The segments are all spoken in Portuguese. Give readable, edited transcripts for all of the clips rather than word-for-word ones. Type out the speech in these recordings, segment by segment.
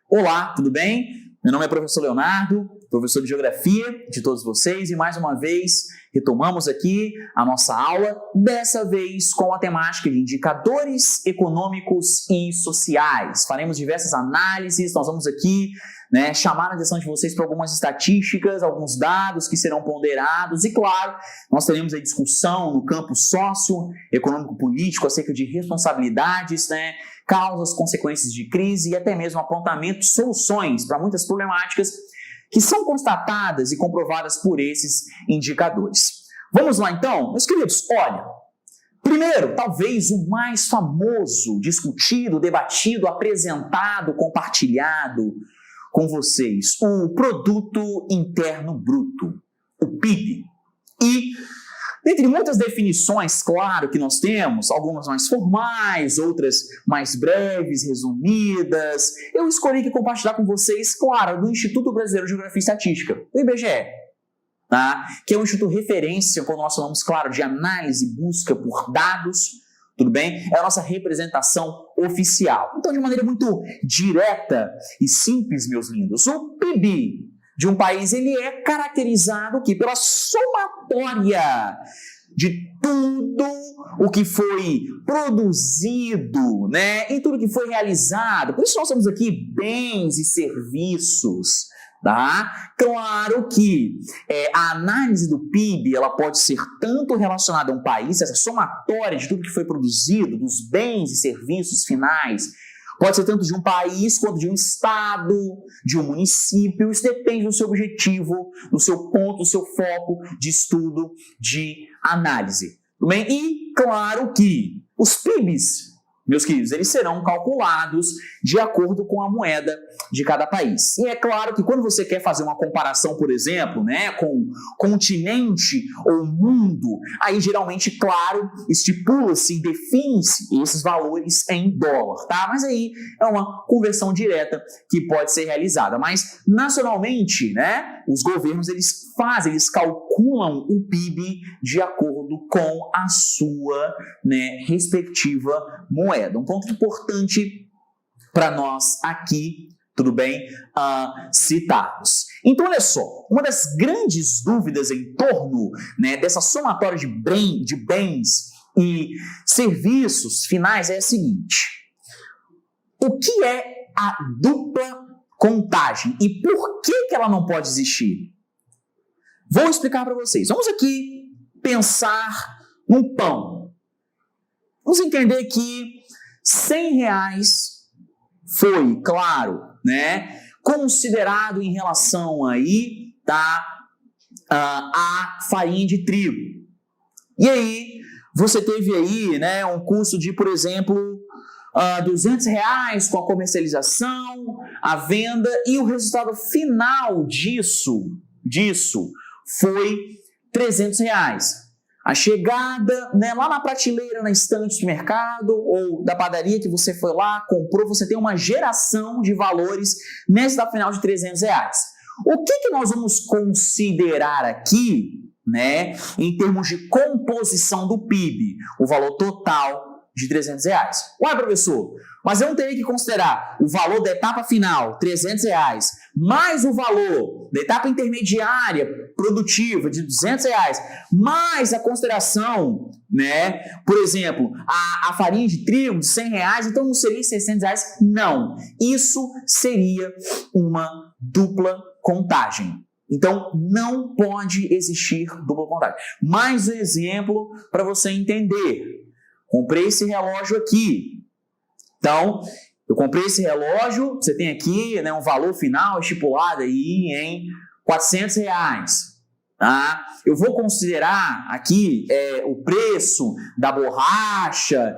Olá, tudo bem? Meu nome é professor Leonardo, professor de Geografia de todos vocês e mais uma vez retomamos aqui a nossa aula, dessa vez com a temática de indicadores econômicos e sociais. Faremos diversas análises, nós vamos aqui chamar a atenção de vocês para algumas estatísticas, alguns dados que serão ponderados e, claro, nós teremos a discussão no campo socioeconômico-político acerca de responsabilidades, causas, consequências de crise e até mesmo apontamento de soluções para muitas problemáticas que são constatadas e comprovadas por esses indicadores. Vamos lá então? Meus queridos, olha, primeiro, talvez o mais famoso, discutido, debatido, apresentado, compartilhado com vocês, o Produto Interno Bruto, o PIB. E, dentre muitas definições, claro, que nós temos, algumas mais formais, outras mais breves, resumidas, eu escolhi aqui compartilhar com vocês, claro, do Instituto Brasileiro de Geografia e Estatística, o IBGE, que é um instituto referência quando nós falamos, claro, de análise e busca por dados, tudo bem? É a nossa representação oficial. Então, de maneira muito direta e simples, meus lindos, o PIB de um país, ele é caracterizado aqui pela somatória de tudo o que foi produzido, em tudo que foi realizado. Por isso nós temos aqui bens e serviços, tá? Claro que a análise do PIB, ela pode ser tanto relacionada a um país, essa somatória de tudo que foi produzido, dos bens e serviços finais, pode ser tanto de um país quanto de um estado, de um município. Isso depende do seu objetivo, do seu ponto, do seu foco de estudo, de análise. Tudo bem? E claro que os PIBs, meus queridos, eles serão calculados de acordo com a moeda de cada país. E é claro que quando você quer fazer uma comparação, por exemplo, com continente ou mundo, aí geralmente, claro, estipula-se e define-se esses valores em dólar, tá? Mas aí é uma conversão direta que pode ser realizada. Mas, nacionalmente, os governos, eles calculam o PIB de acordo com a sua respectiva moeda. Um ponto importante para nós aqui, tudo bem, citarmos. Então, olha só, uma das grandes dúvidas em torno dessa somatória de bens e serviços finais é a seguinte: o que é a dupla contagem e por que ela não pode existir? Vou explicar para vocês. Vamos aqui pensar num pão. Vamos entender que R$100 foi, claro, considerado em relação aí, a farinha de trigo. E aí, você teve aí, um custo de, por exemplo, R$200 com a comercialização, a venda, e o resultado final disso foi R$300. A chegada, lá na prateleira, na estante do mercado ou da padaria que você foi lá, comprou, você tem uma geração de valores nessa final de R$300. O que nós vamos considerar aqui, em termos de composição do PIB? O valor total de R$300. Ué, professor, mas eu não teria que considerar o valor da etapa final, R$300, mais o valor da etapa intermediária produtiva de R$200, mais a consideração, por exemplo, a farinha de trigo de R$100, então não seria R$600? Não, isso seria uma dupla contagem. Então, não pode existir dupla contagem. Mais um exemplo para você entender. Comprei esse relógio aqui. Então, eu comprei esse relógio, você tem aqui um valor final estipulado aí em R$400. Tá? Eu vou considerar aqui o preço da borracha,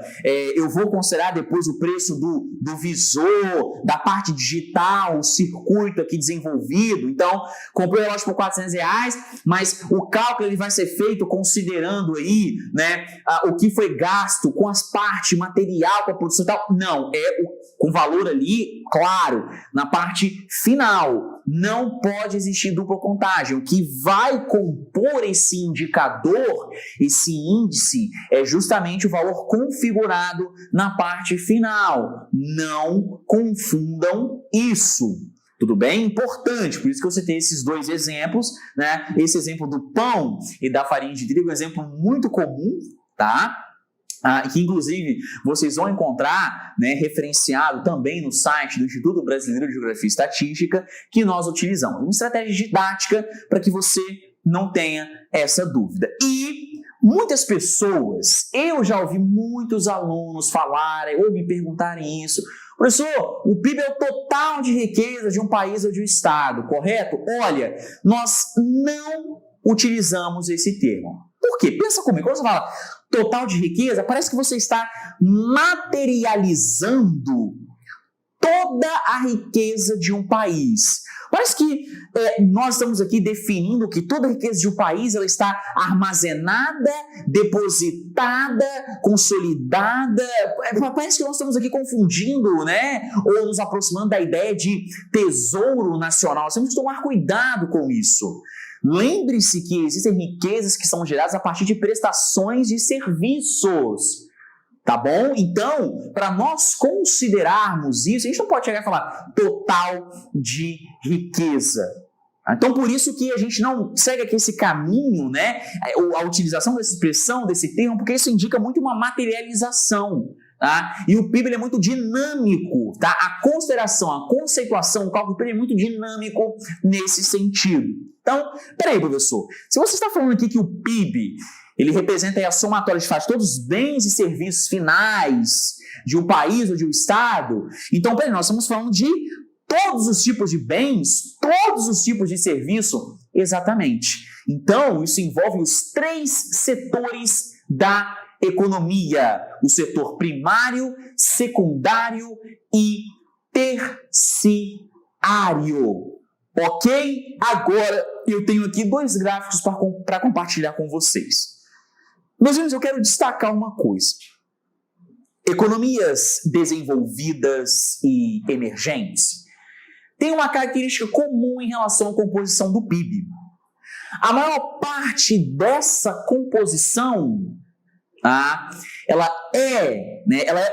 eu vou considerar depois o preço do visor, da parte digital, o circuito aqui desenvolvido. Então, comprei o relógio por R$400, mas o cálculo ele vai ser feito considerando aí, o que foi gasto com as partes, material, com a produção e tal. Não, com valor ali, claro, na parte final. Não pode existir dupla contagem. O que vai compor esse indicador, esse índice, é justamente o valor configurado na parte final. Não confundam isso. Tudo bem? Importante, por isso que eu citei esses dois exemplos, né? Esse exemplo do pão e da farinha de trigo é um exemplo muito comum, tá? Que inclusive vocês vão encontrar, né, referenciado também no site do Instituto Brasileiro de Geografia e Estatística, que nós utilizamos. Uma estratégia didática para que você não tenha essa dúvida. E muitas pessoas, eu já ouvi muitos alunos falarem ou me perguntarem isso: professor, o PIB é o total de riqueza de um país ou de um estado, correto? Olha, nós não utilizamos esse termo. Por quê? Pensa comigo, quando você fala total de riqueza, parece que você está materializando toda a riqueza de um país. Parece que nós estamos aqui definindo que toda a riqueza de um país ela está armazenada, depositada, consolidada. Parece que nós estamos aqui confundindo, né? Ou nos aproximando da ideia de tesouro nacional. Nós temos que tomar cuidado com isso. Lembre-se que existem riquezas que são geradas a partir de prestações de serviços. Tá bom? Então, para nós considerarmos isso, a gente não pode chegar e falar total de riqueza. Então, por isso que a gente não segue aqui esse caminho, né? A utilização dessa expressão, desse termo, porque isso indica muito uma materialização. Tá? E o PIB ele é muito dinâmico, tá? A consideração, a conceituação, o cálculo do PIB é muito dinâmico nesse sentido. Então, peraí, professor, se você está falando aqui que o PIB ele representa a somatória de fato todos os bens e serviços finais de um país ou de um estado, então, peraí, nós estamos falando de todos os tipos de bens, todos os tipos de serviço? Exatamente. Então, isso envolve os 3 setores da economia: o setor primário, secundário e terciário. Ok? Agora eu tenho aqui 2 gráficos para compartilhar com vocês. Meus amigos, eu quero destacar uma coisa. Economias desenvolvidas e emergentes têm uma característica comum em relação à composição do PIB. A maior parte dessa composição ela é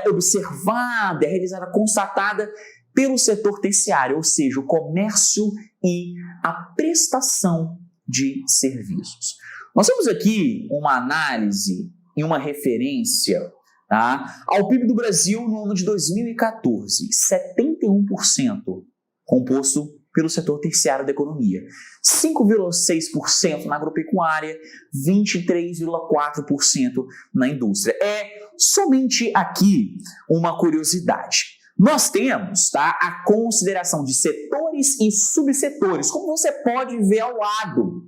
observada, é realizada, constatada pelo setor terciário, ou seja, o comércio e a prestação de serviços. Nós temos aqui uma análise e uma referência, tá, ao PIB do Brasil no ano de 2014, 71% composto pelo setor terciário da economia, 5,6% na agropecuária, 23,4% na indústria. É somente aqui uma curiosidade. Nós temos, tá, a consideração de setores e subsetores, como você pode ver ao lado.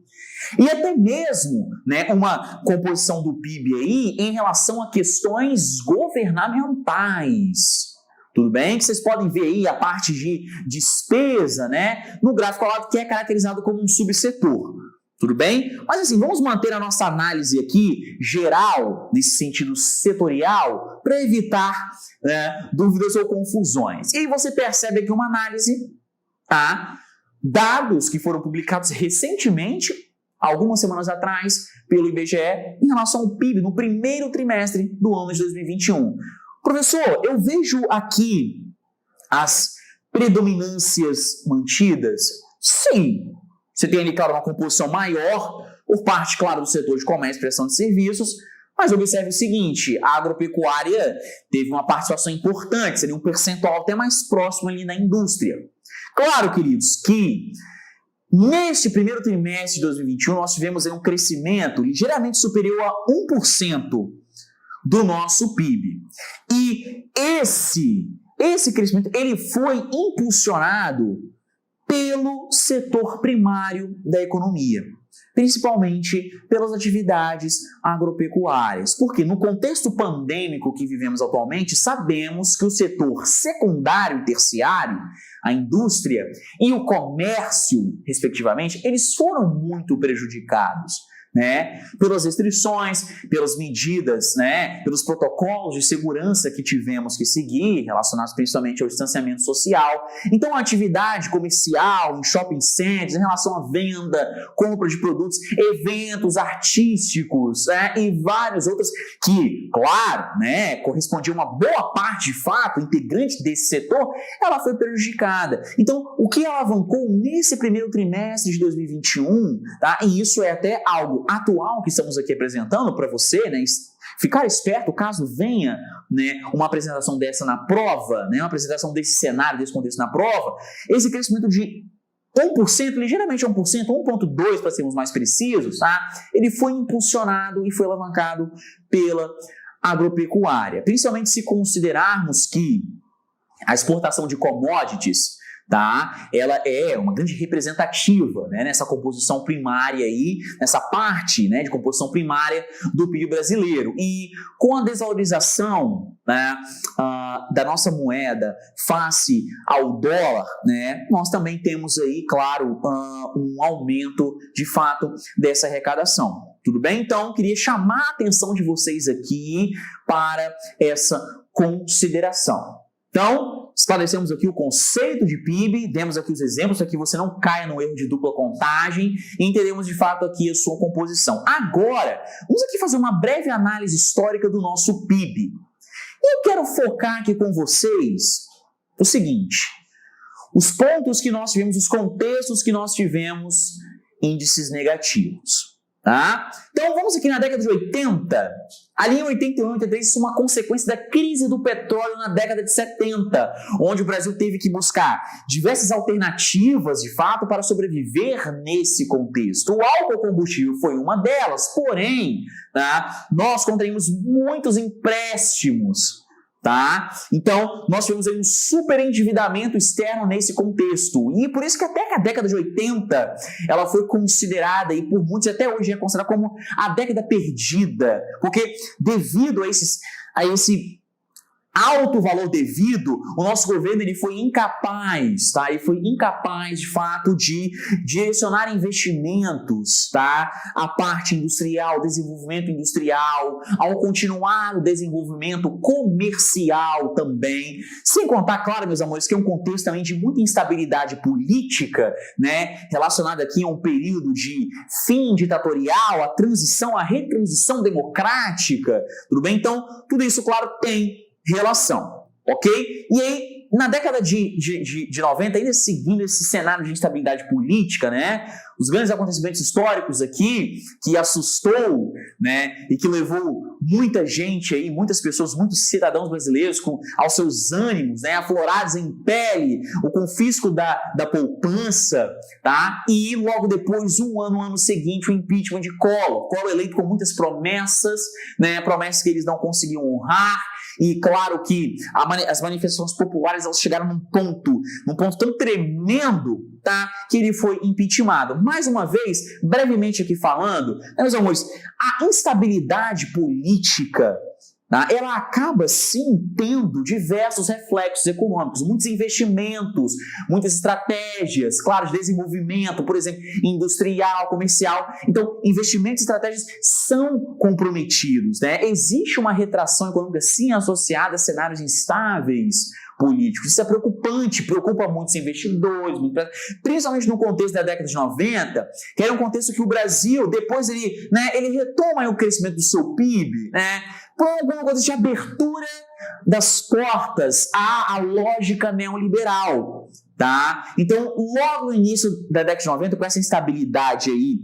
E até mesmo, né, uma composição do PIB aí em relação a questões governamentais. Tudo bem? Que vocês podem ver aí a parte de despesa, né, no gráfico ao lado, que é caracterizado como um subsetor. Tudo bem? Mas assim, vamos manter a nossa análise aqui geral, nesse sentido setorial, para evitar, né, dúvidas ou confusões. E aí você percebe aqui uma análise, tá? Dados que foram publicados recentemente, algumas semanas atrás, pelo IBGE, em relação ao PIB no primeiro trimestre do ano de 2021. Professor, eu vejo aqui as predominâncias mantidas. Sim, você tem ali, claro, uma composição maior, por parte, claro, do setor de comércio e prestação de serviços, mas observe o seguinte: a agropecuária teve uma participação importante, seria um percentual até mais próximo ali na indústria. Claro, queridos, que neste primeiro trimestre de 2021 nós tivemos aí um crescimento ligeiramente superior a 1% do nosso PIB. E esse crescimento ele foi impulsionado pelo setor primário da economia, principalmente pelas atividades agropecuárias. Porque no contexto pandêmico que vivemos atualmente, sabemos que o setor secundário e terciário, a indústria e o comércio, respectivamente, eles foram muito prejudicados. né, pelas restrições, pelas medidas, né, pelos protocolos de segurança que tivemos que seguir, relacionados principalmente ao distanciamento social. Então, a atividade comercial, em shopping centers, em relação à venda, compra de produtos, eventos artísticos, né, e vários outros que, claro, né, correspondiam a uma boa parte, de fato, integrante desse setor, ela foi prejudicada. Então, o que alavancou nesse primeiro trimestre de 2021, tá? E isso é até algo atual que estamos aqui apresentando para você, né? Ficar esperto caso venha, né, uma apresentação dessa na prova, né, uma apresentação desse cenário, desse contexto na prova, esse crescimento de 1%, ligeiramente 1%, 1,2% para sermos mais precisos, tá? Ele foi impulsionado e foi alavancado pela agropecuária, principalmente se considerarmos que a exportação de commodities, tá? Ela é uma grande representativa, né, nessa composição primária aí, nessa parte, né, de composição primária do PIB brasileiro. E com a desvalorização, né, da nossa moeda face ao dólar, né, nós também temos aí, claro, um aumento de fato dessa arrecadação. Tudo bem? Então, queria chamar a atenção de vocês aqui para essa consideração. Então, esclarecemos aqui o conceito de PIB, demos aqui os exemplos para que você não caia no erro de dupla contagem e entendemos de fato aqui a sua composição. Agora, vamos aqui fazer uma breve análise histórica do nosso PIB. E eu quero focar aqui com vocês o seguinte: os pontos que nós tivemos, os contextos que nós tivemos, índices negativos. Tá? Então vamos aqui na década de 80, ali em 81, 83, isso é uma consequência da crise do petróleo na década de 70, onde o Brasil teve que buscar diversas alternativas de fato para sobreviver nesse contexto. O álcool combustível foi uma delas, porém, tá, nós contraímos muitos empréstimos. Tá? Então, nós tivemos aí um superendividamento externo nesse contexto. E por isso que até a década de 80 ela foi considerada, e por muitos até hoje é considerada como a década perdida. Porque devido a esse alto valor devido, o nosso governo ele foi incapaz, tá? Ele foi incapaz, de fato, de direcionar investimentos, tá? A parte industrial, desenvolvimento industrial, ao continuar o desenvolvimento comercial também. Sem contar, claro, meus amores, que é um contexto também de muita instabilidade política, né? Relacionado aqui a um período de fim ditatorial, a transição, a retransição democrática, tudo bem? Então, tudo isso, claro, tem relação, ok? E aí, na década de 90, ainda seguindo esse cenário de instabilidade política, né, os grandes acontecimentos históricos aqui, que assustou, né, e que levou muita gente aí, muitas pessoas, muitos cidadãos brasileiros aos seus ânimos, né, aflorados em pele, o confisco da poupança, tá? E logo depois, no ano seguinte, o impeachment de Collor eleito com muitas promessas, né, promessas que eles não conseguiam honrar. E claro que as manifestações populares elas chegaram num ponto tão tremendo, tá, que ele foi impeachmentado. Mais uma vez, brevemente aqui falando, né, meus amores, a instabilidade política, tá, ela acaba sim tendo diversos reflexos econômicos, muitos investimentos, muitas estratégias, claro, de desenvolvimento, por exemplo, industrial, comercial. Então, investimentos e estratégias são comprometidos, né? Existe uma retração econômica sim associada a cenários instáveis políticos. Isso é preocupante, preocupa muitos investidores, principalmente no contexto da década de 90, que era um contexto que o Brasil, depois ele retoma o crescimento do seu PIB, né, por alguma coisa de abertura das portas à lógica neoliberal, tá? Então, logo no início da década de 90, com essa instabilidade aí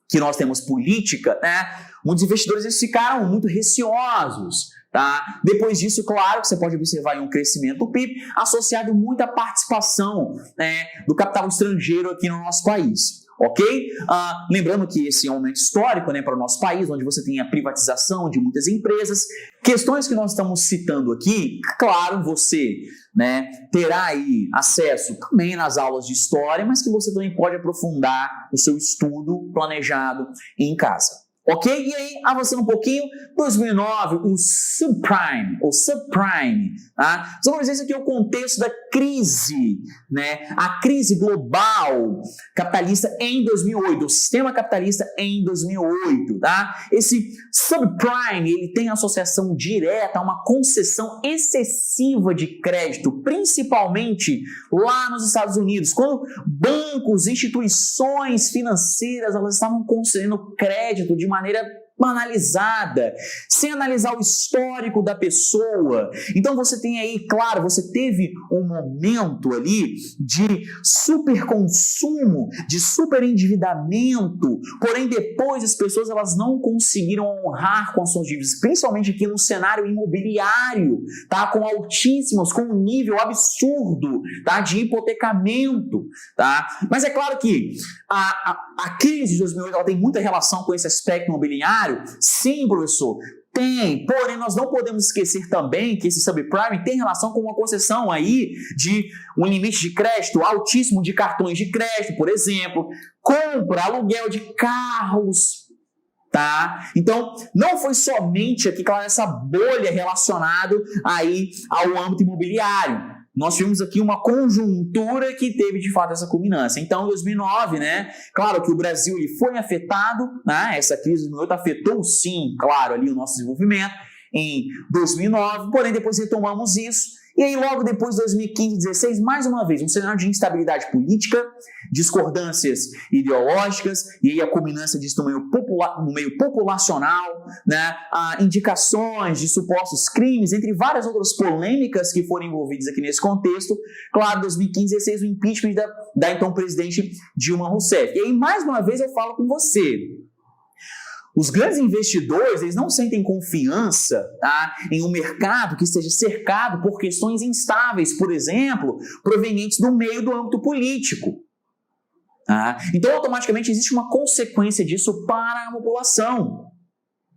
que nós temos política, né, muitos investidores eles ficaram muito receosos, tá? Depois disso, claro que você pode observar um crescimento do PIB associado muito à participação, né, do capital estrangeiro aqui no nosso país. Ok? Lembrando que esse é um momento histórico, né, para o nosso país, onde você tem a privatização de muitas empresas. Questões que nós estamos citando aqui, claro, você, né, terá aí acesso também nas aulas de história, mas que você também pode aprofundar o seu estudo planejado em casa. Ok? E aí, avançando um pouquinho, 2009, o subprime, tá? Então, vamos dizer isso aqui é o contexto da crise, né? A crise global capitalista em 2008, o sistema capitalista em 2008, tá? Esse subprime, ele tem associação direta a uma concessão excessiva de crédito, principalmente lá nos Estados Unidos, quando bancos, instituições financeiras, elas estavam concedendo crédito de maneira banalizada, sem analisar o histórico da pessoa. Então você tem aí, claro, você teve um momento ali de superconsumo, de superendividamento, porém depois as pessoas elas não conseguiram honrar com as suas dívidas, principalmente aqui no cenário imobiliário, tá? Com altíssimos, com um nível absurdo, tá? De hipotecamento, tá? Mas é claro que a crise de 2008 ela tem muita relação com esse aspecto imobiliário. Sim, professor, tem, porém nós não podemos esquecer também que esse subprime tem relação com uma concessão aí de um limite de crédito altíssimo de cartões de crédito, por exemplo, compra, aluguel de carros, tá? Então, não foi somente aqui, claro, essa bolha relacionada aí ao âmbito imobiliário. Nós tivemos aqui uma conjuntura que teve, de fato, essa culminância. Então, em 2009, né, claro que o Brasil ele foi afetado, né, essa crise de 2008 afetou, sim, claro, ali o nosso desenvolvimento em 2009, porém, depois retomamos isso. E aí, logo depois, 2015 e 2016, mais uma vez, um cenário de instabilidade política, discordâncias ideológicas, e aí a culminância disso no meio populacional, né? Indicações de supostos crimes, entre várias outras polêmicas que foram envolvidas aqui nesse contexto. Claro, 2015 e 2016, o impeachment da então presidente Dilma Rousseff. E aí, mais uma vez, eu falo com você. Os grandes investidores, eles não sentem confiança, tá, em um mercado que esteja cercado por questões instáveis, por exemplo, provenientes do meio do âmbito político. Tá? Então, automaticamente, existe uma consequência disso para a população.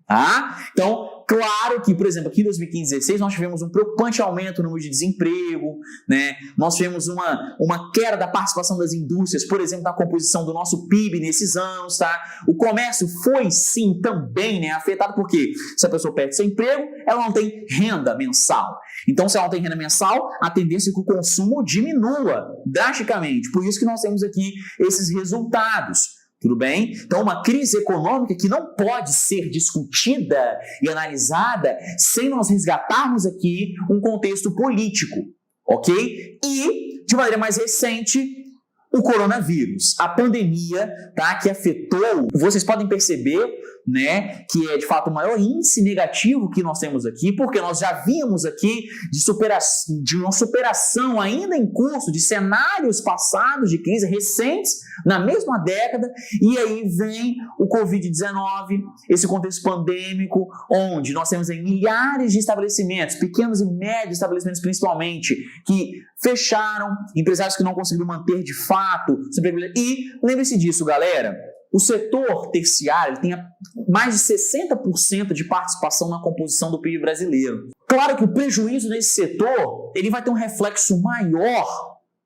Tá? Então, claro que, por exemplo, aqui em 2015 e 2016 nós tivemos um preocupante aumento no número de desemprego, né? Nós tivemos uma queda da participação das indústrias, por exemplo, na composição do nosso PIB nesses anos, tá? O comércio foi, sim, também, né, afetado, porque se a pessoa perde seu emprego, ela não tem renda mensal. Então, se ela não tem renda mensal, a tendência é que o consumo diminua drasticamente. Por isso que nós temos aqui esses resultados. Tudo bem? Então, uma crise econômica que não pode ser discutida e analisada sem nós resgatarmos aqui um contexto político, ok? E, de maneira mais recente, o coronavírus, a pandemia, tá, que afetou, vocês podem perceber, né, que é de fato o maior índice negativo que nós temos aqui, porque nós já vimos aqui de uma superação ainda em curso de cenários passados de crise recentes na mesma década, e aí vem o Covid-19, esse contexto pandêmico, onde nós temos aí milhares de estabelecimentos, pequenos e médios estabelecimentos principalmente, que fecharam, empresários que não conseguiram manter de fato, e lembre-se disso, galera, o setor terciário tem mais de 60% de participação na composição do PIB brasileiro. Claro que o prejuízo nesse setor ele vai ter um reflexo maior,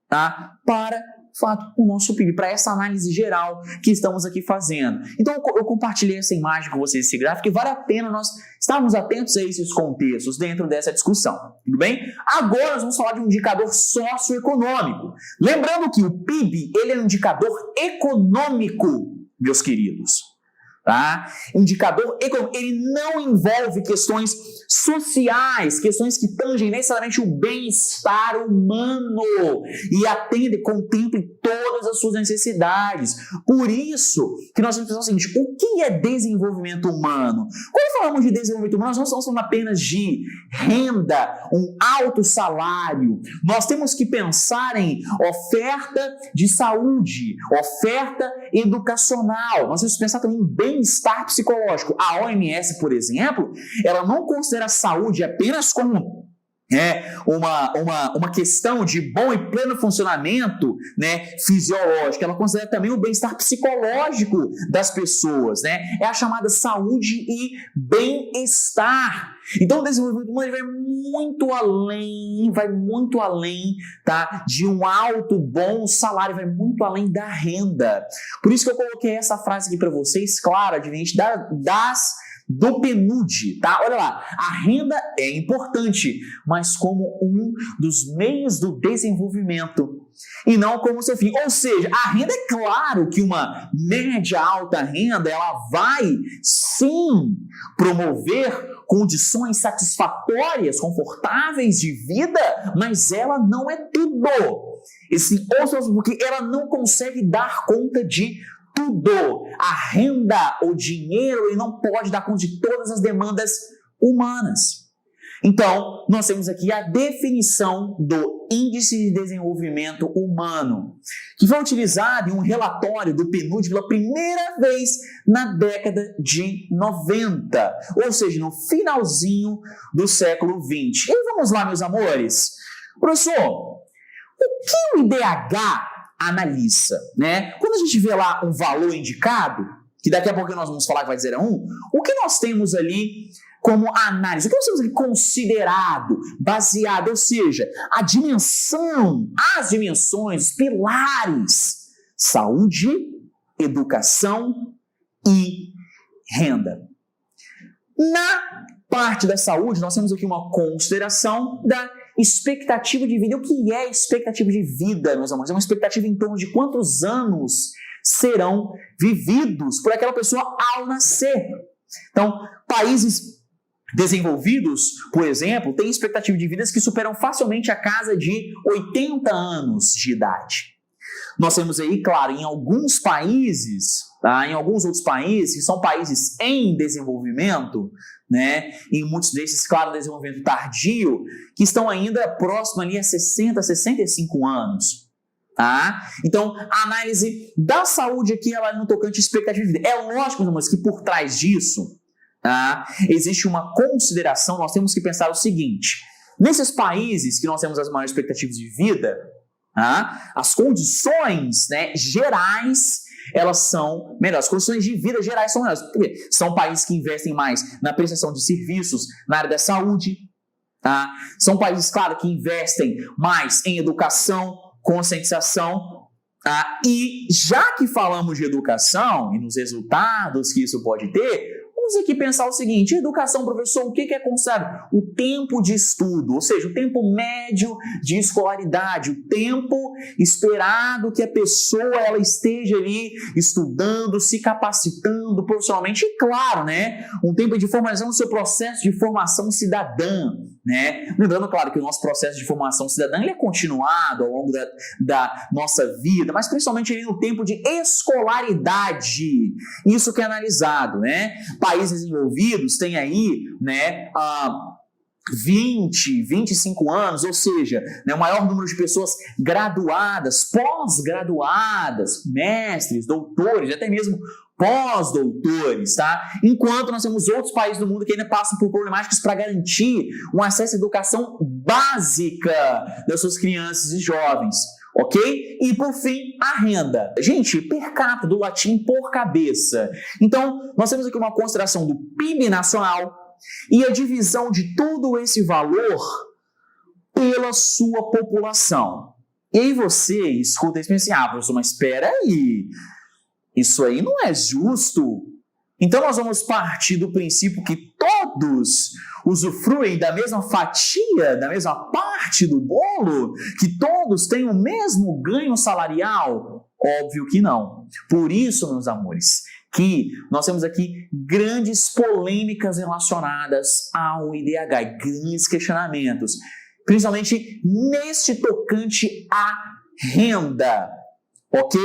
tá, para fato o nosso PIB, para essa análise geral que estamos aqui fazendo. Então eu compartilhei essa imagem com vocês, esse gráfico, e vale a pena nós estarmos atentos a esses contextos dentro dessa discussão, tudo bem? Agora nós vamos falar de um indicador socioeconômico. Lembrando que o PIB ele é um indicador econômico, meus queridos. Tá? Indicador econômico, ele não envolve questões sociais, questões que tangem necessariamente o bem-estar humano e contemple todas as suas necessidades. Por isso que nós temos que pensar o seguinte: o que é desenvolvimento humano? Quando falamos de desenvolvimento humano, nós não estamos falando apenas de renda, um alto salário. Nós temos que pensar em oferta de saúde, oferta educacional. Nós temos que pensar também em bem-estar psicológico. A OMS, por exemplo, ela não considera a saúde apenas como uma questão de bom e pleno funcionamento, né, fisiológico, ela considera também o bem-estar psicológico das pessoas, né? É a chamada saúde e bem-estar. Então o desenvolvimento humano vai muito além, tá, de um alto, bom salário, vai muito além da renda. Por isso que eu coloquei essa frase aqui para vocês, claro, adveniente do PNUD, tá? Olha lá, a renda é importante, mas como um dos meios do desenvolvimento e não como seu fim. Ou seja, a renda é claro que uma média alta renda, ela vai sim promover condições satisfatórias, confortáveis de vida, mas ela não é tudo. Porque ela não consegue dar conta de tudo. A renda, o dinheiro, ele não pode dar conta de todas as demandas humanas. Então, nós temos aqui a definição do Índice de Desenvolvimento Humano, que foi utilizado em um relatório do PNUD pela primeira vez na década de 90, ou seja, no finalzinho do século 20. E vamos lá, meus amores. Professor, o que o IDH analisa, né? Quando a gente vê lá um valor indicado, que daqui a pouco nós vamos falar que vai dizer 1, o que nós temos ali como análise? O que nós temos ali considerado, baseado, ou seja, as dimensões, os pilares, saúde, educação e renda. Na parte da saúde, nós temos aqui uma consideração da expectativa de vida. O que é expectativa de vida, meus amores? É uma expectativa em torno de quantos anos serão vividos por aquela pessoa ao nascer. Então, países desenvolvidos, por exemplo, têm expectativa de vidas que superam facilmente a casa de 80 anos de idade. Nós temos aí, claro, em alguns países, em alguns outros países, que são países em desenvolvimento, né, em muitos desses, claro, desenvolvimento tardio, que estão ainda próximo ali a 60, 65 anos. Tá? Então, a análise da saúde aqui, ela é no tocante à expectativa de vida. É lógico, meus amores, que por trás disso, tá, existe uma consideração. Nós temos que pensar o seguinte: nesses países que nós temos as maiores expectativas de vida, tá, as condições, né, gerais, elas são melhores. As condições de vida gerais são melhores. Por quê? São países que investem mais na prestação de serviços na área da saúde. Tá? São países, claro, que investem mais em educação, conscientização. Tá? E já que falamos de educação e nos resultados que isso pode ter, vamos aqui pensar o seguinte: educação, professor, o que é considerado? O tempo de estudo, ou seja, o tempo médio de escolaridade, o tempo esperado que a pessoa ela esteja ali estudando, se capacitando profissionalmente e, claro, né, um tempo de formação do seu processo de formação cidadã, né? Lembrando, claro, que o nosso processo de formação cidadã ele é continuado ao longo da nossa vida, mas principalmente ali no tempo de escolaridade, isso que é analisado, né? Países desenvolvidos têm aí, né, 20, 25 anos, ou seja, né, o maior número de pessoas graduadas, pós-graduadas, mestres, doutores, até mesmo pós-doutores, tá? Enquanto nós temos outros países do mundo que ainda passam por problemáticas para garantir um acesso à educação básica das suas crianças e jovens. Ok? E, por fim, a renda. Gente, per capita, do latim por cabeça. Então, nós temos aqui uma consideração do PIB nacional e a divisão de todo esse valor pela sua população. E aí você escuta isso e pensa assim: professor, mas espera aí, isso aí não é justo. Então nós vamos partir do princípio que todos usufruem da mesma fatia, da mesma parte do bolo, que todos têm o mesmo ganho salarial? Óbvio que não. Por isso, meus amores, que nós temos aqui grandes polêmicas relacionadas ao IDH, grandes questionamentos, principalmente neste tocante à renda, ok?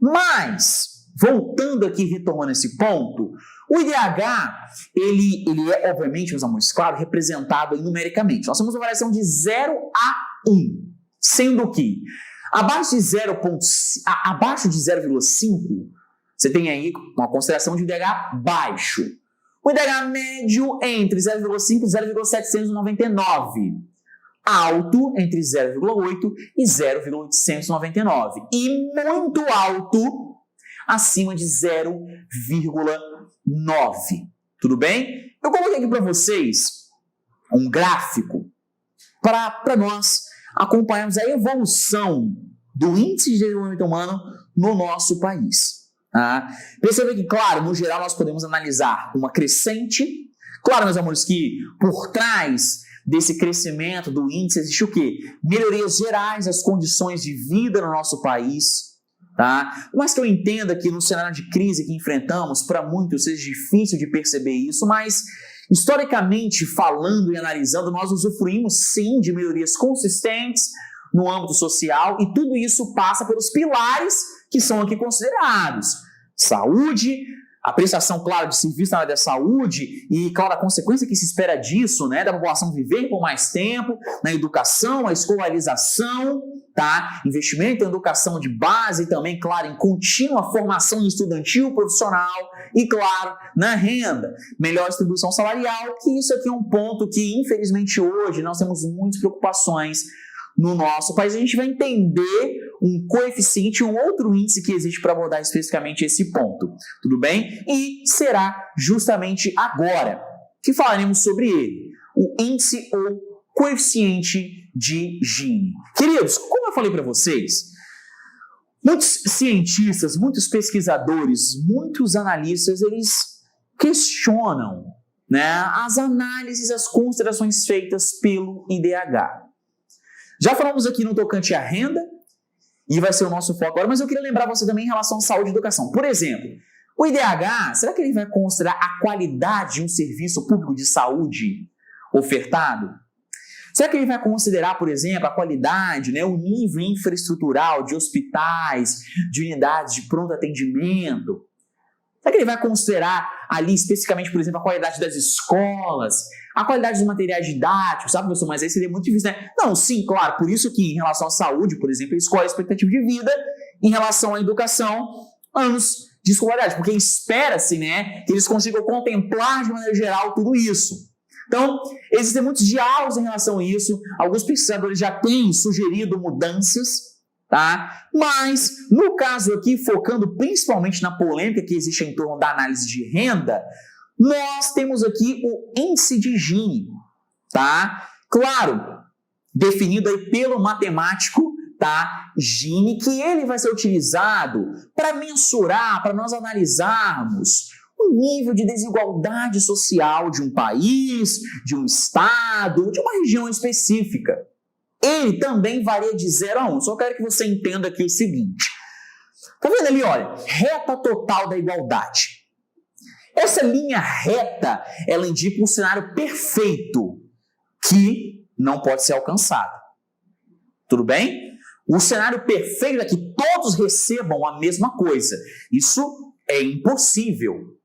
Mas, voltando aqui, retomando esse ponto, o IDH, ele é, obviamente, meus amores, claro, representado numericamente. Nós temos uma variação de 0 a 1, sendo que abaixo de 0,5, você tem aí uma consideração de IDH baixo. O IDH médio entre 0,5 e 0,799. alto entre 0,8 e 0,899 e muito alto acima de 0,9. Tudo bem? Eu coloquei aqui para vocês um gráfico para nós acompanharmos a evolução do índice de desenvolvimento humano no nosso país. Tá? Perceba que, claro, no geral nós podemos analisar uma crescente. Claro, meus amores, que por trás desse crescimento do índice existe o quê? Melhorias gerais das condições de vida no nosso país. Tá? Mas que eu entenda que no cenário de crise que enfrentamos, para muitos seja difícil de perceber isso, mas historicamente falando e analisando, nós usufruímos sim de melhorias consistentes no âmbito social e tudo isso passa pelos pilares que são aqui considerados. Saúde, a prestação, claro, de serviço na área da saúde e, claro, a consequência que se espera disso, né, da população viver por mais tempo, na educação, a escolarização, tá? Investimento em educação de base e também, claro, em contínua formação estudantil, profissional e, claro, na renda, melhor distribuição salarial, que isso aqui é um ponto que, infelizmente, hoje nós temos muitas preocupações no nosso país. A gente vai entender um coeficiente, um outro índice que existe para abordar especificamente esse ponto, tudo bem? E será justamente agora que falaremos sobre ele, o índice ou coeficiente de Gini. Queridos, como eu falei para vocês, muitos cientistas, muitos pesquisadores, muitos analistas, eles questionam, né, as análises, as considerações feitas pelo IDH. Já falamos aqui no tocante à renda, e vai ser o nosso foco agora, mas eu queria lembrar você também em relação à saúde e educação. Por exemplo, o IDH, será que ele vai considerar a qualidade de um serviço público de saúde ofertado? Será que ele vai considerar, por exemplo, a qualidade, né, o nível infraestrutural de hospitais, de unidades de pronto atendimento? Será que ele vai considerar ali especificamente, por exemplo, a qualidade das escolas, a qualidade dos materiais didáticos, sabe, professor? Mas aí seria muito difícil, né? Não, sim, claro, por isso que em relação à saúde, por exemplo, ele escolhe a expectativa de vida, em relação à educação, anos de escolaridade, porque espera-se, né, que eles consigam contemplar de maneira geral tudo isso. Então, existem muitos diálogos em relação a isso, alguns pesquisadores já têm sugerido mudanças, tá? Mas, no caso aqui, focando principalmente na polêmica que existe em torno da análise de renda, nós temos aqui o índice de Gini, tá? Claro, definido aí pelo matemático, tá? Gini, que ele vai ser utilizado para mensurar, para nós analisarmos o nível de desigualdade social de um país, de um estado, de uma região específica. Ele também varia de 0 a 1. Só quero que você entenda aqui o seguinte. Tá vendo ali, olha? Reta total da igualdade. Essa linha reta, ela indica um cenário perfeito que não pode ser alcançado. Tudo bem? O cenário perfeito é que todos recebam a mesma coisa. Isso é impossível.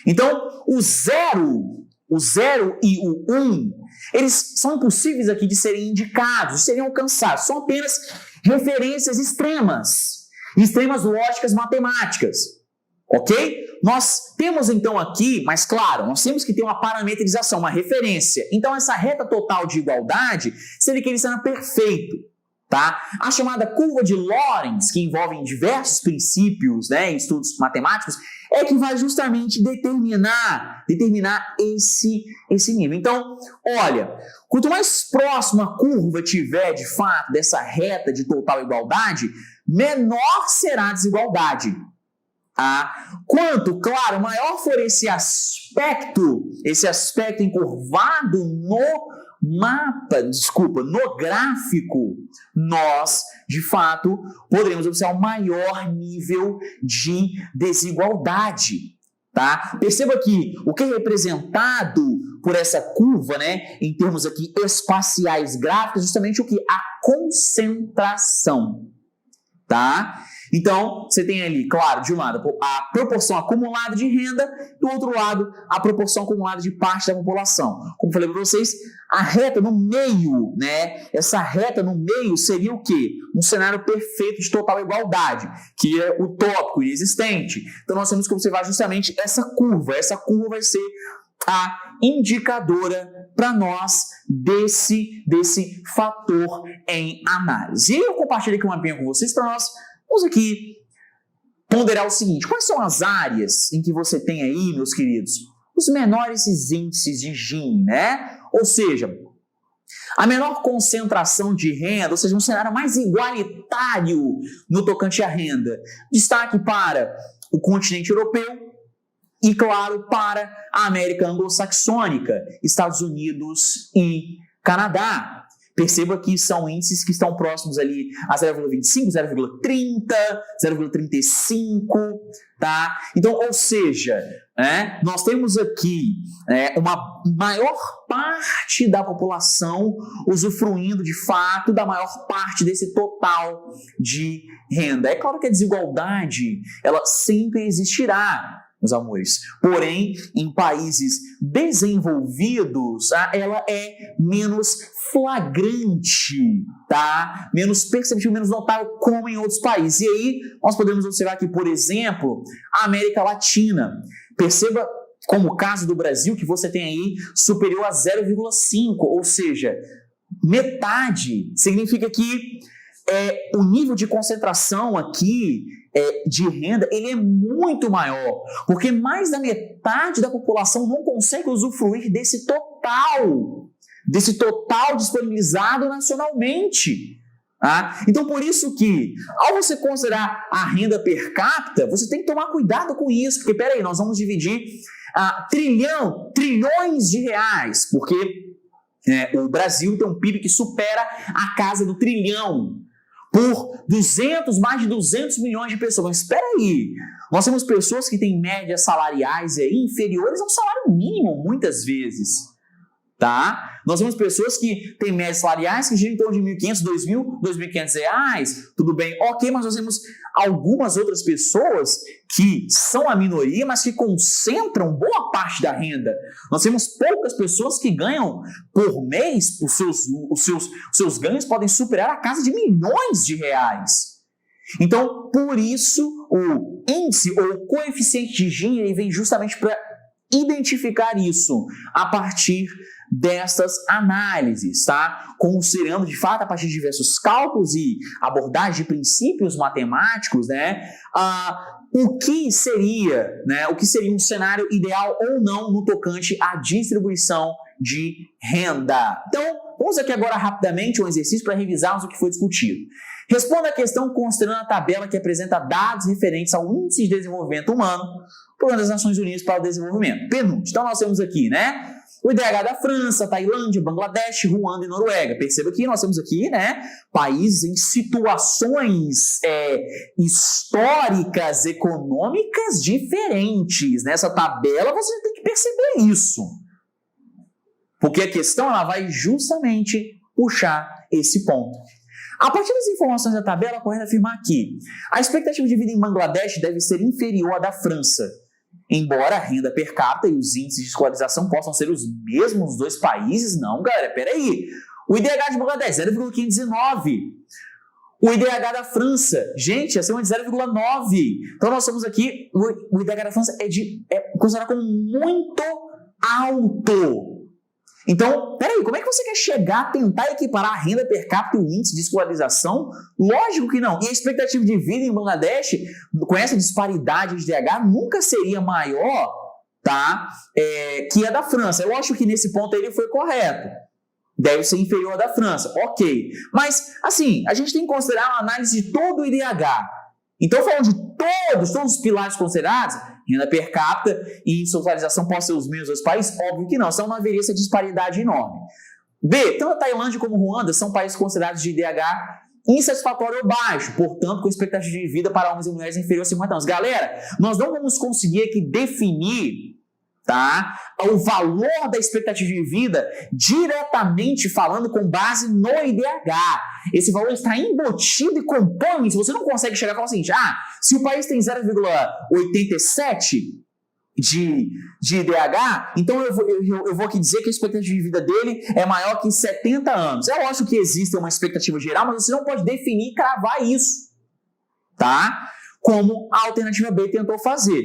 Então, o 0 e o 1, eles são impossíveis aqui de serem indicados, de serem alcançados. São apenas referências extremas lógicas matemáticas. Ok? Nós temos então aqui, mas claro, nós temos que ter uma parametrização, uma referência. Então, essa reta total de igualdade seria que ele seja perfeito. Tá? A chamada curva de Lorenz, que envolve diversos princípios, né, estudos matemáticos, é que vai justamente determinar esse nível. Então, olha, quanto mais próximo a curva tiver, de fato, dessa reta de total igualdade, menor será a desigualdade. Tá? Quanto, claro, maior for esse aspecto encurvado no gráfico, nós, de fato, poderemos observar um maior nível de desigualdade. Tá? Perceba que o que é representado por essa curva, né, em termos aqui espaciais gráficos, justamente o que? A concentração. Tá? Então, você tem ali, claro, de um lado a proporção acumulada de renda, do outro lado a proporção acumulada de parte da população. Como falei para vocês, a reta no meio, né? Essa reta no meio seria o quê? Um cenário perfeito de total igualdade, que é utópico, inexistente. Então, nós temos que observar justamente essa curva. Essa curva vai ser a indicadora para nós desse fator em análise. E eu compartilho aqui uma mapinha com vocês para nós, vamos aqui ponderar o seguinte: quais são as áreas em que você tem aí, meus queridos, os menores índices de Gini, né? Ou seja, a menor concentração de renda, ou seja, um cenário mais igualitário no tocante à renda. Destaque para o continente europeu e, claro, para a América anglo-saxônica, Estados Unidos e Canadá. Perceba que são índices que estão próximos ali a 0,25, 0,30, 0,35, tá? Então, ou seja, nós temos aqui uma maior parte da população usufruindo, de fato, da maior parte desse total de renda. É claro que a desigualdade, ela sempre existirá, meus amores. Porém, em países desenvolvidos, ela é menos flagrante, tá? Menos perceptível, menos notável, como em outros países. E aí, nós podemos observar aqui, por exemplo, a América Latina. Perceba, como o caso do Brasil, que você tem aí superior a 0,5, ou seja, metade. Significa que o nível de concentração aqui de renda, ele é muito maior, porque mais da metade da população não consegue usufruir desse total disponibilizado nacionalmente. Tá? Então, por isso que, ao você considerar a renda per capita, você tem que tomar cuidado com isso, porque, peraí, nós vamos dividir trilhões de reais, porque o Brasil tem um PIB que supera a casa do trilhão, por mais de 200 milhões de pessoas. Mas espera aí, nós temos pessoas que têm médias salariais inferiores ao salário mínimo, muitas vezes. Tá? Nós temos pessoas que têm médias salariais que giram em torno de R$ 1.500, R$ 2.500, tudo bem, ok, mas nós temos algumas outras pessoas que são a minoria, mas que concentram boa parte da renda. Nós temos poucas pessoas que ganham por mês, os seus ganhos podem superar a casa de milhões de reais. Então, por isso, o índice ou o coeficiente de Gini vem justamente para identificar isso a partir dessas análises, tá? Considerando, de fato, a partir de diversos cálculos e abordagem de princípios matemáticos, o que seria um cenário ideal ou não no tocante à distribuição de renda. Então, vamos aqui agora rapidamente um exercício para revisarmos o que foi discutido. Responda a questão considerando a tabela que apresenta dados referentes ao Índice de Desenvolvimento Humano, Programa das Nações Unidas para o Desenvolvimento, PNUD. Então, nós temos aqui, o IDH da França, Tailândia, Bangladesh, Ruanda e Noruega. Perceba que nós temos aqui, países em situações históricas, econômicas diferentes. Nessa tabela você tem que perceber isso. Porque a questão ela vai justamente puxar esse ponto. A partir das informações da tabela, é correto afirmar que a expectativa de vida em Bangladesh deve ser inferior à da França. Embora a renda per capita e os índices de escolarização possam ser os mesmos nos dois países, não, galera, peraí. O IDH de Bangladesh, 0,519. O IDH da França, gente, acima de 0,9. Então nós temos aqui, o IDH da França é considerado como muito alto. Então, peraí, como é que você quer chegar a tentar equiparar a renda per capita e o índice de escolarização? Lógico que não. E a expectativa de vida em Bangladesh, com essa disparidade de IDH, nunca seria maior, que a da França. Eu acho que nesse ponto ele foi correto. Deve ser inferior à da França. Ok. Mas, assim, a gente tem que considerar uma análise de todo o IDH. Então, falando de todos os pilares considerados, renda per capita e socialização podem ser os mesmos dos países? Óbvio que não, senão não haveria essa disparidade enorme. B, tanto a Tailândia como Ruanda são países considerados de IDH insatisfatório ou baixo, portanto, com expectativa de vida para homens e mulheres inferior a 50 anos. Galera, nós não vamos conseguir aqui definir o valor da expectativa de vida diretamente falando com base no IDH. Esse valor está embutido e compõe. Se você não consegue chegar e falar o seguinte, se o país tem 0,87 de IDH, então eu vou aqui dizer que a expectativa de vida dele é maior que 70 anos. É lógico que existe uma expectativa geral, mas você não pode definir e cravar isso, como a alternativa B tentou fazer.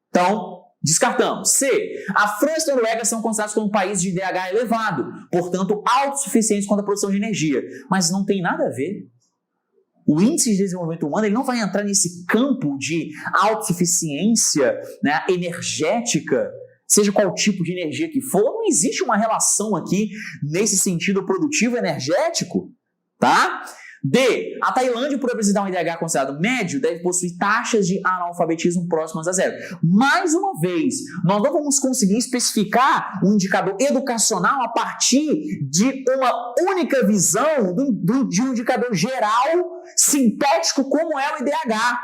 Então, Descartamos. C. A França e a Noruega são considerados como países de IDH elevado, portanto autossuficientes quanto à produção de energia. Mas não tem nada a ver. O índice de desenvolvimento humano ele não vai entrar nesse campo de autossuficiência, né, energética, seja qual tipo de energia que for. Não existe uma relação aqui nesse sentido produtivo energético, tá? D. A Tailândia, por apresentar um IDH considerado médio, deve possuir taxas de analfabetismo próximas a zero. Mais uma vez, nós não vamos conseguir especificar um indicador educacional a partir de uma única visão de um indicador geral, sintético, como é o IDH.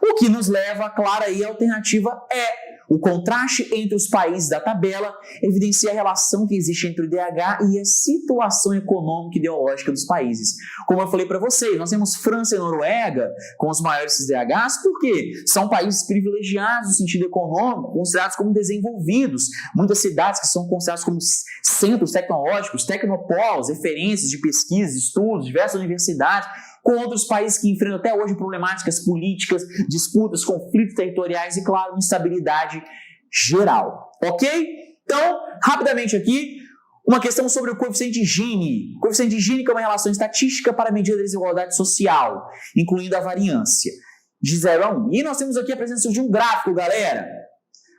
O que nos leva, claro, aí a alternativa é o contraste entre os países da tabela evidencia a relação que existe entre o IDH e a situação econômica e ideológica dos países. Como eu falei para vocês, nós temos França e Noruega com os maiores IDHs, porque são países privilegiados no sentido econômico, considerados como desenvolvidos. Muitas cidades que são consideradas como centros tecnológicos, tecnopolos, referências de pesquisa, estudos, diversas universidades, com outros países que enfrentam até hoje problemáticas políticas, disputas, conflitos territoriais e, claro, instabilidade geral. Ok? Então, rapidamente aqui, uma questão sobre o coeficiente Gini. O coeficiente Gini é uma relação estatística para medir a desigualdade social, incluindo a variância, de 0 a 1. E nós temos aqui a presença de um gráfico, galera.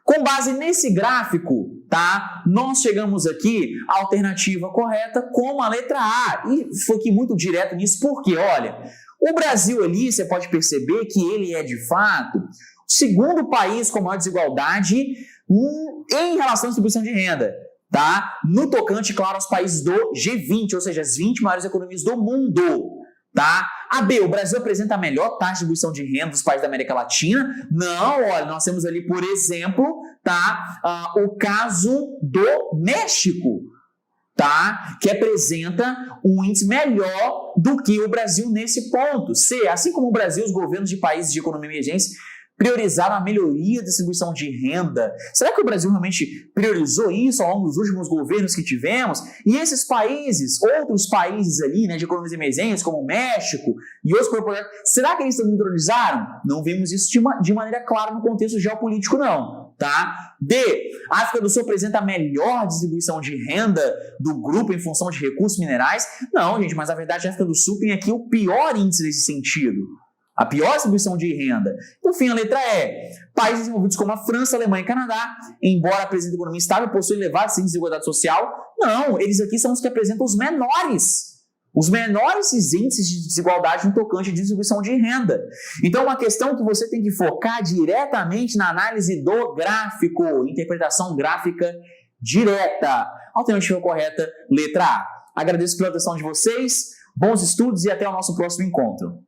Com base nesse gráfico, tá? Nós chegamos aqui à alternativa correta como a letra A. E foi aqui muito direto nisso, porque, olha, o Brasil ali, você pode perceber que ele é, de fato, o segundo país com maior desigualdade em relação à distribuição de renda, tá? No tocante, claro, aos países do G20, ou seja, as 20 maiores economias do mundo. Tá? A B, o Brasil apresenta a melhor taxa de distribuição de renda dos países da América Latina? Não, olha, nós temos ali, por exemplo, tá, o caso do México, tá, que apresenta um índice melhor do que o Brasil nesse ponto. C, assim como o Brasil, os governos de países de economia emergente priorizaram a melhoria da distribuição de renda. Será que o Brasil realmente priorizou isso ao longo dos últimos governos que tivemos? E esses países, outros países ali, né, de economias emergentes, como o México e outros projetos, será que eles também priorizaram? Não vimos isso de maneira clara no contexto geopolítico, não. Tá? D. A África do Sul apresenta a melhor distribuição de renda do grupo em função de recursos minerais? Não, gente, mas a verdade a África do Sul tem aqui o pior índice nesse sentido. A pior distribuição de renda. Por fim, a letra E. Países desenvolvidos como a França, a Alemanha e o Canadá, embora apresentem economia estável, possuem elevados índices de desigualdade social. Não, eles aqui são os que apresentam os menores. Os menores índices de desigualdade no tocante de distribuição de renda. Então, uma questão que você tem que focar diretamente na análise do gráfico. Interpretação gráfica direta. Alternativa correta, letra A. Agradeço pela atenção de vocês. Bons estudos e até o nosso próximo encontro.